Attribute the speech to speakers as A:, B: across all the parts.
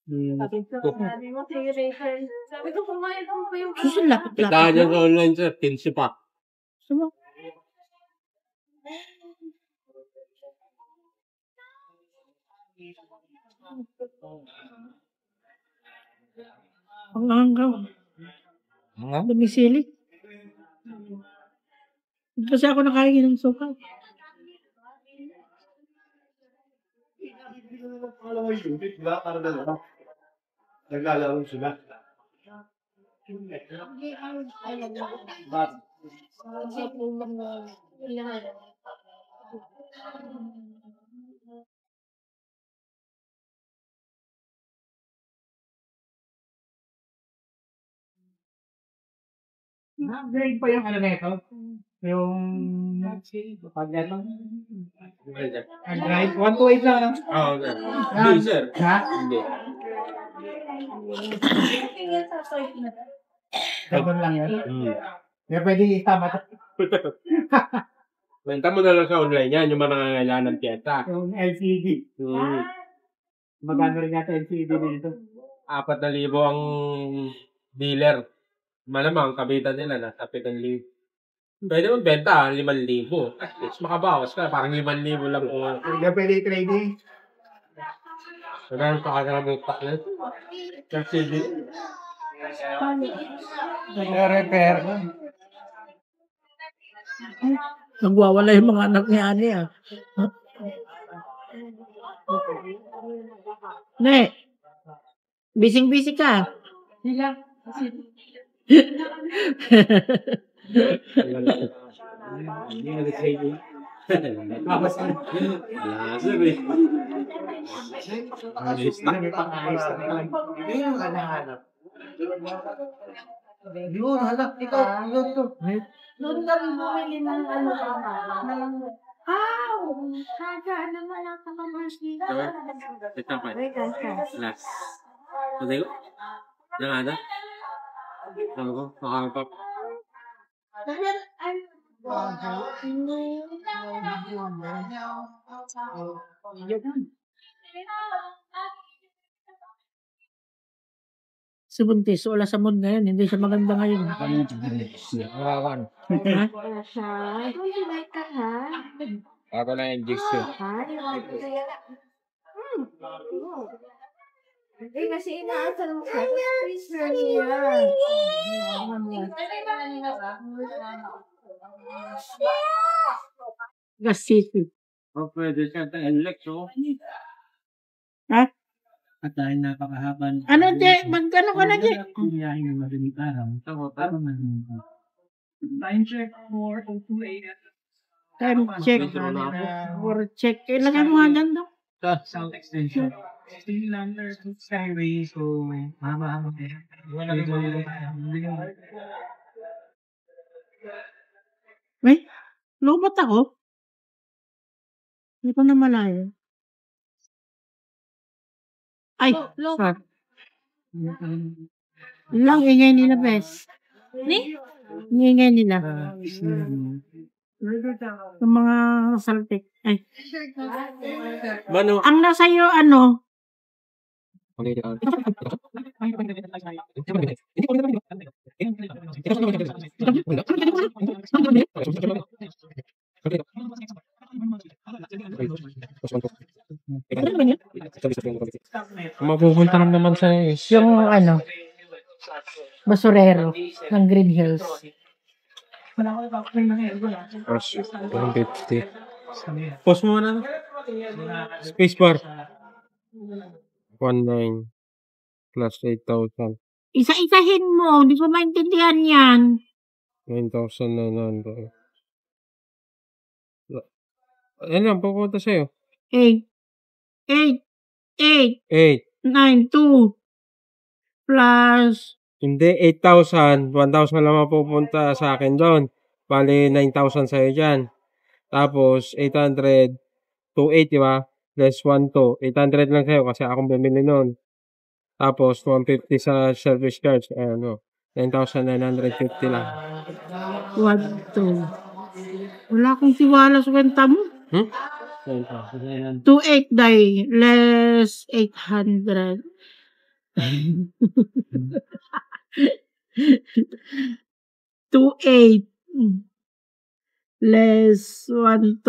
A: Sabi ko, kumayad ko pa yung...
B: Susun, lapit-lapit.
C: Dahil yan sa online, sir. 15 pa.
B: Sumo. Ang hanggang. Dumisili. Kasi ako nakain ng suka.
D: Naglalaro sila.
E: Grade pa yung ano na ito? Yung pag ano? Grade 1 to 8 lang.
C: Oo, sir. Hindi, sir.
E: Ha?
C: Hindi.
E: Ganun lang yun. Kaya pwede itama.
C: Benta mo na lang sa online yan, yung mga nangangailangan ng piyesta.
E: Yung LCD. Magkano rin yata LCD dito?
C: 4,000 ang dealer. Malamang, kabitan nila na 7,000. Pwede mong benta, 5,000. At least makabawas ka, parang 5,000 lang kung ano.
E: Hindi pwede trading.
C: Meron pa ka ng taklet. LCD.
E: Repair.
B: Nagwawala yung mga anak ni Ani ah. Ne, bising-busy ka.
A: Sila.
C: Hindi na trading. Wala, sir eh.
E: May pang-ayos na lang. Hindi yung hanahanap. Yun, hanap. Ikaw, yun to.
A: Doon kami bumili ng ano ng... Kaga naman ang kakamars dito.
C: Ito pa. Last. Pwede ko? Nangada? Ano ko? Makakapap.
B: Si Buntis, wala sa mood ngayon. Hindi siya maganda ngayon.
C: Makakan.
B: Ha?
C: Ako na yung injection.
A: Kasi inaasal mo ka. Please,
B: Gasisi.
C: O pwede siya tayong lekso.
B: Ha?
D: At dahil napakahaba.
B: Ano, de? Magkano ka na, de?
D: Kung yahin ng madaling araw. Para maging time check for 028.
B: Time check. For check. Ilagay mo nga dyan, do.
D: South Extension. Still under skyway, so mahaba-haba.
B: May, lobat ako. Hindi ko na malayo. Ay, sorry. Lang ingay nila, bes.
A: Ni?
B: Ingay nila. Yung mga saltik. Ay.
C: Mano?
B: Ang nasa iyo, ano?
C: Mapupunta lang naman sa
B: Yung ano? Basurero ng Green Hills.
C: 150. Pause mo na. Spacebar. 19 plus 8,000.
B: Isa-isahin mo. Hindi ko maintindihan yan.
C: 9,900. Yan lang, pupunta sa'yo.
B: 8, 9, 2 plus
C: Hindi, 8,000. 1,000 lang mapupunta sa akin doon. Bali, 9,000 sa'yo dyan. Tapos, 800, 2,800, di ba? Plus 1,2. 800 lang sa'yo kasi akong bumili noon. Tapos, 150 sa service charge. Ano, 9,950 lang.
B: 1, 2. Wala akong tiwala sa kwenta mo. 2,800 less 800. 2,800 less 12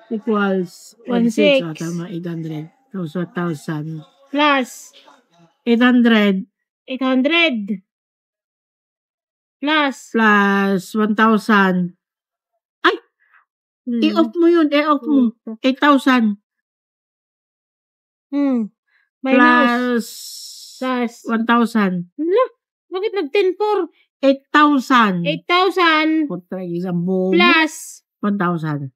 B: equals 16.
A: 16.
B: Tama, 800. Tapos 1,000.
A: Plus
B: 800
A: 800. Plus
B: plus 1,000. Ay! I-off mo yun. I-off mo. 8,000
A: minus
B: plus
A: plus
B: 1,000.
A: Hala, bakit nag-10 for
B: 8,000.
A: 8,000
B: Putra, isang buo mo.
A: plus
B: 1,000.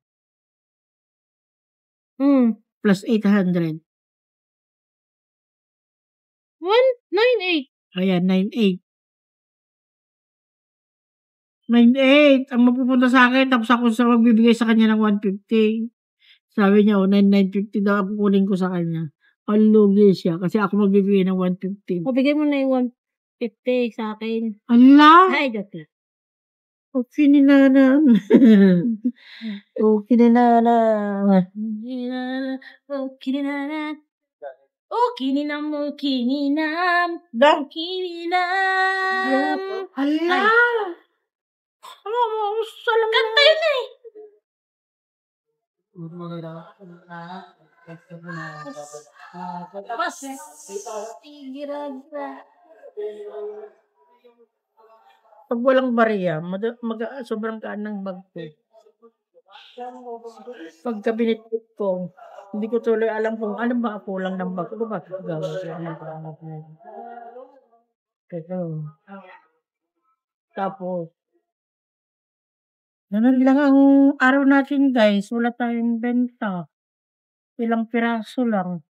B: Plus 800.
A: 198.
B: Ayan, 9,800. 9,800. Ang mapupunta sa akin, tapos ako sa magbibigay sa kanya ng 150. Sabi niya, 9,950 daw ang kukunin ko sa kanya. Ang lugi siya kasi ako magbibigay ng 150.
A: O, bigay mo na yung 150 sa akin.
B: Allah!
A: Ay, joke lang.
B: Okay ni Nana. Okay ni Nana. Dang! Allah! Salam
A: Kanta yun eh. Mas,
B: Pag walang bariya, sobrang gaan ng bag ko. Pagka binitbit ko, hindi ko tuloy alam kung ano ba kulang ng bag ko. Bakit gagawin ng pangat na yun? Ito. Tapos, ganun lang ang araw natin guys. Wala tayong benta. Ilang piraso lang.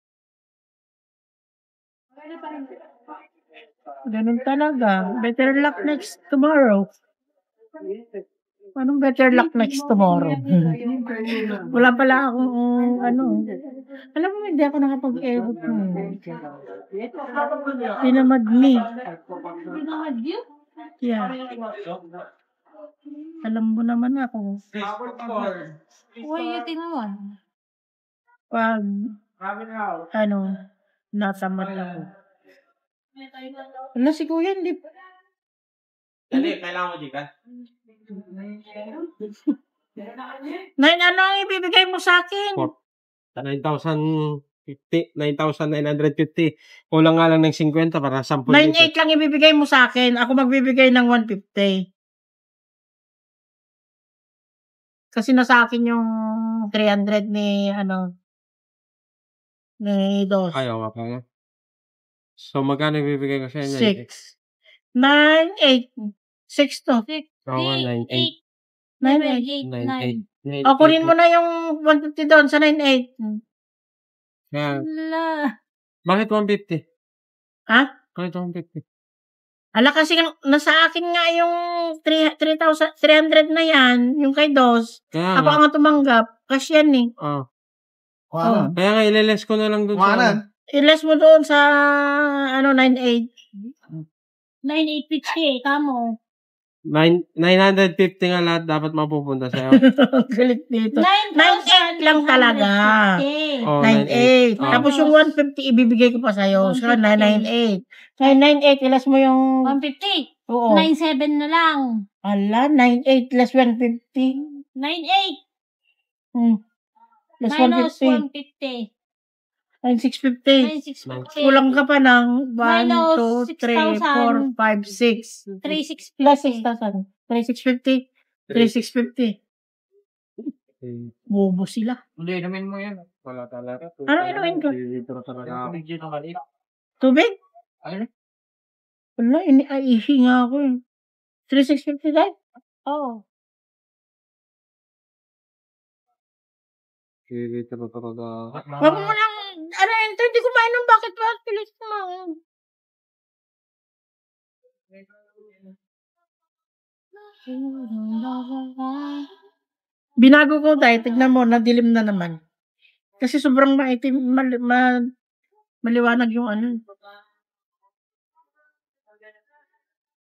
B: Ganun talaga. Better luck next tomorrow. Anong better luck next tomorrow? Wala pala akong Alam mo, hindi ako nakapag-edit mo. Tinamad me. Yeah. Alam mo naman ako.
A: why you tinawag?
B: Pag, natamad ako. Wala si Kuya, hindi.
C: Dali, kailangan mo dyan.
B: Ano ang ibibigay mo sa akin?
C: 9,950. Kulang nga lang ng 50 para 10
B: 9,800 lang ibibigay mo sa akin. Ako magbibigay ng 150. Kasi nasa akin yung 300 ni Dos.
C: Ayaw nga pala. So, magkano ibibigay ko sa inyo?
B: 6. 9,800. 6 to.
A: 8,
B: 9,800.
A: 9, 8, 9.
B: O, kunin mo na yung 150 doon sa 9,800.
C: Kaya,
A: Hala.
C: bakit 150?
B: Ha?
C: Bakit 150?
B: Ala, kasi nasa akin nga yung 3,300 na yan, yung kay Dos.
C: Kaya
B: Ako ang tumanggap. Kasi yan eh.
C: Oh.
B: Oh.
C: Kaya nga, ileles ko na lang doon sa...
B: I-less mo doon sa 9,800.
A: 9,850, kamo.
C: 950 nga lahat dapat mapupunta sa'yo.
B: Galit dito. 9,800 lang talaga.
C: Oh,
B: 9,800.
C: Oh.
B: Tapos yung 150 ibibigay ko pa sa'yo. So, 9,900. 9,900, ilas mo yung...
A: 150.
B: Oo.
A: 9,700 na lang.
B: Ala, 9,800 less 150.
A: 9,800.
B: Less
A: Minus
B: 150.
A: 150.
B: 9,650.
A: 9,650.
B: Kulang ka pa ng 1,
A: Minus
B: 2, 3, 4, 5, 6.
A: 3,650.
B: Plus 6,000. 3,650. 3,650. Bobo sila.
E: Hindi, inumin mo yan.
C: Wala talaga.
B: Ano inumin ko?
C: Dito talaga ako.
E: Video na kalit.
B: Tubig?
E: Ayun.
B: Wala, ihi nga ako eh. 3,650 tayo?
A: Oh.
C: Dito talaga ako.
B: Wag mo lang, hindi ko mainom. Bakit ba? Pilis mo. Binago ko tayo. Tignan mo, nadilim na naman. Kasi sobrang maitim, maliwanag yung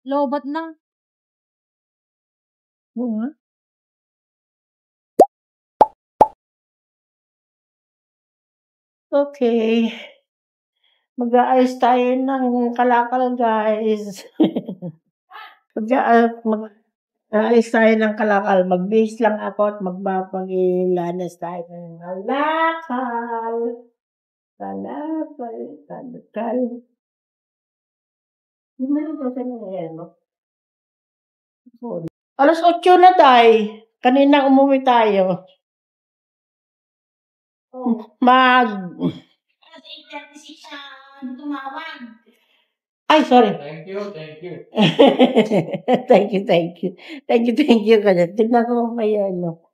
A: Lobat na.
B: Oo nga. Okay. Mag-aayos tayo ng kalakal, guys. Mag-aayos tayo ng kalakal. Mag-base lang ako at magpapag-ilanas tayo ng kalakal. Kalakal. Hindi na rin kasi Alas 8 na tayo. Kanina umuwi tayo. Alas 8:36 siya tumawag. Ay, sorry.
E: Thank you.
B: Thank you. Tignan ko kung may yellow.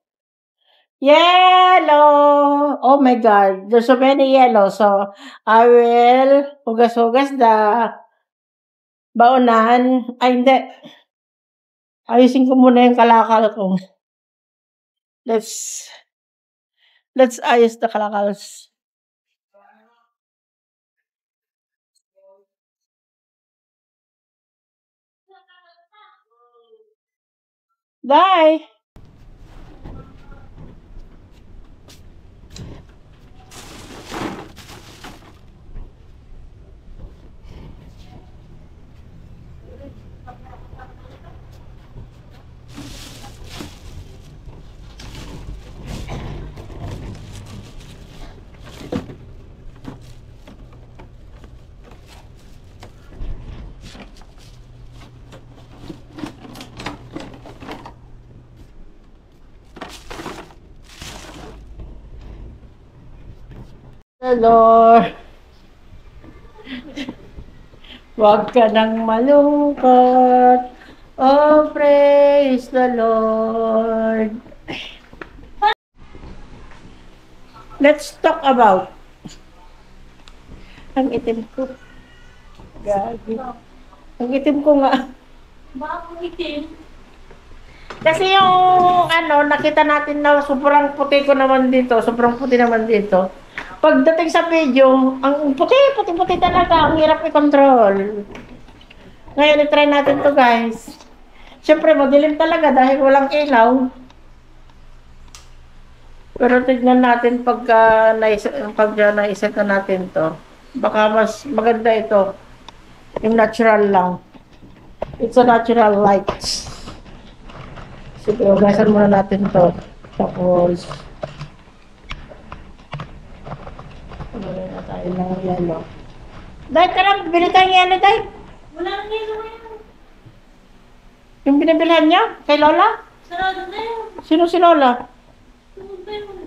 B: Yellow! Oh my God. There's so many yellow. So, I will hugas-hugas the baonan. Ay, hindi. Ayusin ko muna yung kalakal ko. Let's ayos the kalakals. Bye! The Lord. Huwag ka nang malungkot. Oh, praise the Lord. Let's talk about ang itim ko. Gagi. Ang itim ko nga.
A: Bakit itim?
B: Kasi yung nakita natin na sobrang puti ko naman dito, sobrang puti naman dito. Pagdating sa video, ang puti talaga, ang hirap i-control. Ngayon, i-try natin to, guys. Siyempre, madilim talaga dahil walang ilaw. Pero tignan natin pagka naiset na natin to. Baka mas maganda ito. Yung natural lang. It's a natural light. Sige, ugasan muna natin to. Tapos, wala na tayo ng yellow. Dahil ka lang, bili tayong yellow, dahil.
A: Wala nang yellow ngayon.
B: Yung binibilhan niya? Kay Lola?
A: Sarado na yun.
B: Sino si Lola?
A: Tungkol pa yun.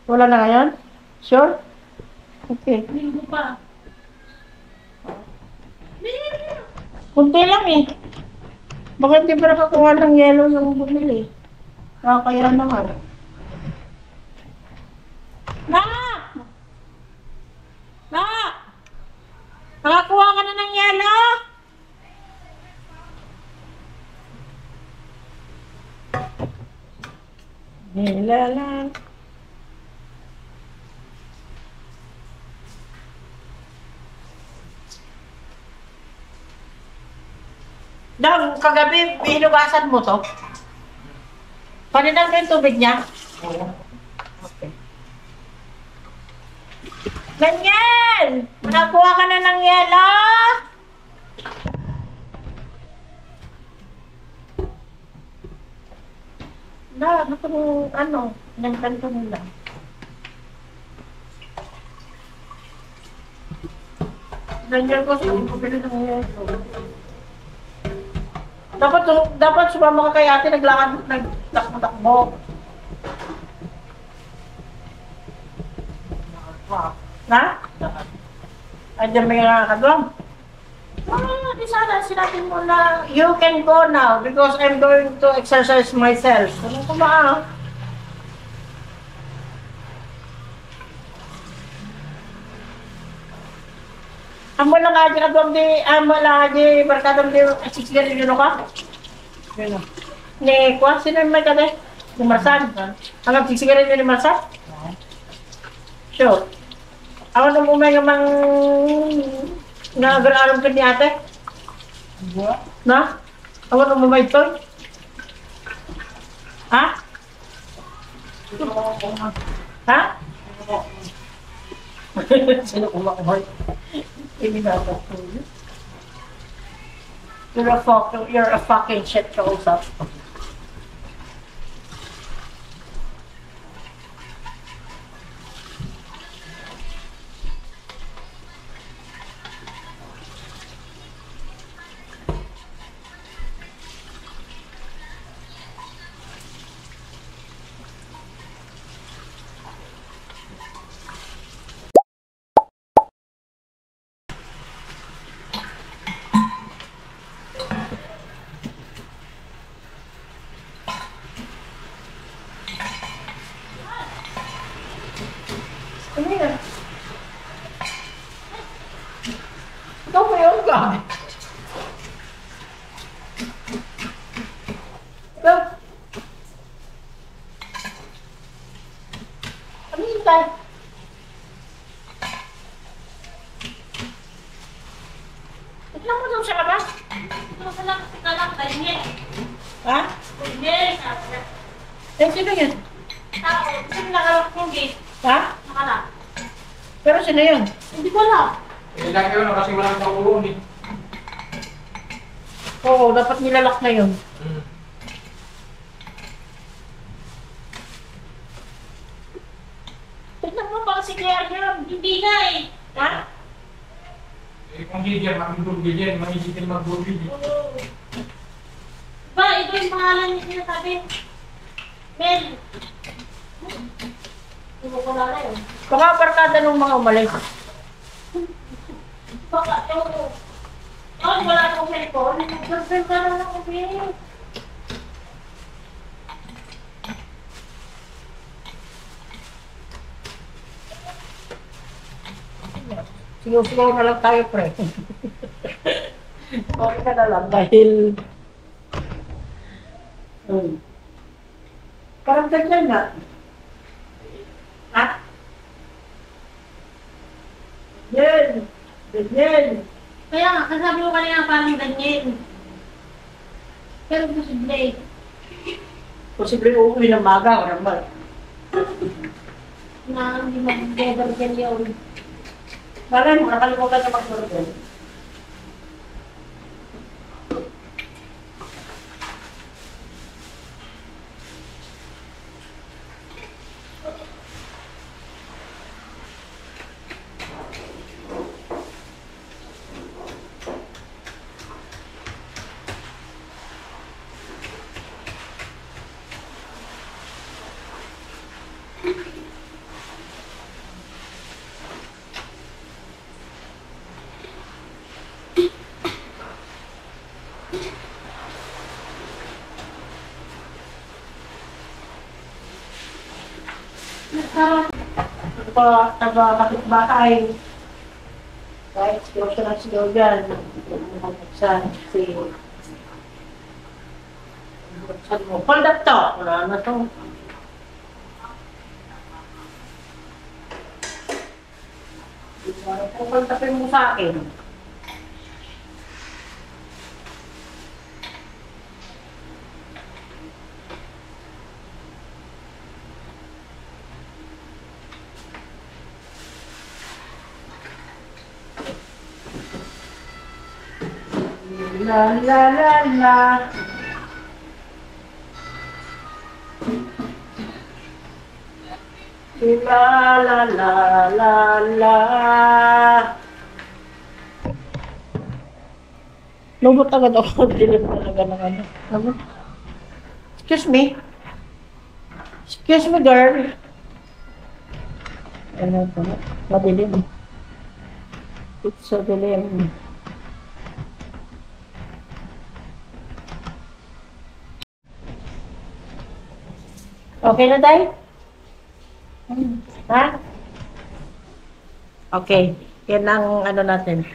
B: Wala na ngayon? Sure? Okay.
A: Linggo pa.
B: Kunti lang eh. Bakit di pa nakakuha ng yellow yung bumili? Nakakaya naman. Nakakuha ka na ng yellow? Nilalang. Dang, kagabi, binugasan mo to? Paninan mo yung tubig niya? Okay. Ganyan! Nakakuha ka na ng yellow? Nagkanto nila. Ganyan ko sa pabili ng yellow. Dapat sumama ka kay ate, nagtakbo. Na? Andiyan may nakakadwang. Di sana sinabi mo na, you can go now because I'm going to exercise myself. Ano ko ba? Amo lang aja kadwang di barkadong di siksigarin yun ka? Ni kwa, sino yung may kade? Ni Marsan? Hanggang siksigarin yun ni Marsan? Sure. Ako na mo may namang nag-aaral ka ni ate? Na? Ako na mo may ito? Ha? Ha? Sino kumakamay? Ibinabas. You're a fucking shit kausap. Ano yan? Ikaw ba yung gamit? Ikaw? Ano yung tayo? Tignan mo daw sa labas. Ha? Eh, sino yun? Ha? Pero sino yun?
A: Hindi ko alam.
E: Eh, lagi yun, kasi walang kakulong eh.
B: Oo, dapat nilalak na yun. Tignan mo baka si Claire yun. Hindi na eh. Ha?
E: Eh, kung gigyan, makikipag-gigyan, makikipag mag-gigyan.
A: Ba, ito yung pangalan niya sinasabi. Mel. Hindi ko kulala yun.
B: Baka barkada nung mga umalis.
A: Baka, yung... Oh, wala akong cellphone. Nag-girlfriend ka na lang kami.
B: Sigaw-sigaw na lang tayo, pre. Okay ka na lang dahil... Parang ganyan na. Ha? Ganyan. Ganyan.
A: Kaya nga, kasabi ko kanina parang ganyan. Pero posible eh.
B: Posible uuwi ng maga, o naman.
A: Na hindi mag-beber yun.
B: Parang nakalimutan na mag-order. Kapitbahay. Kahit sigaw siya ng sigaw dyan. Sa si... Saan mo? Hold up to! Wala na to. Pupultapin mo sa akin. La la la la. La la la la la. Lubot agad ako. Dilim talaga ng ano. Lubot. Excuse me. Excuse me, girl. Ano ito? Madilim. It's so dilim. Okay na tayo? Ha? Okay. Yan ang ano natin.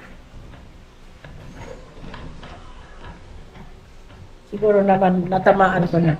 B: Siguro naman natamaan ko na.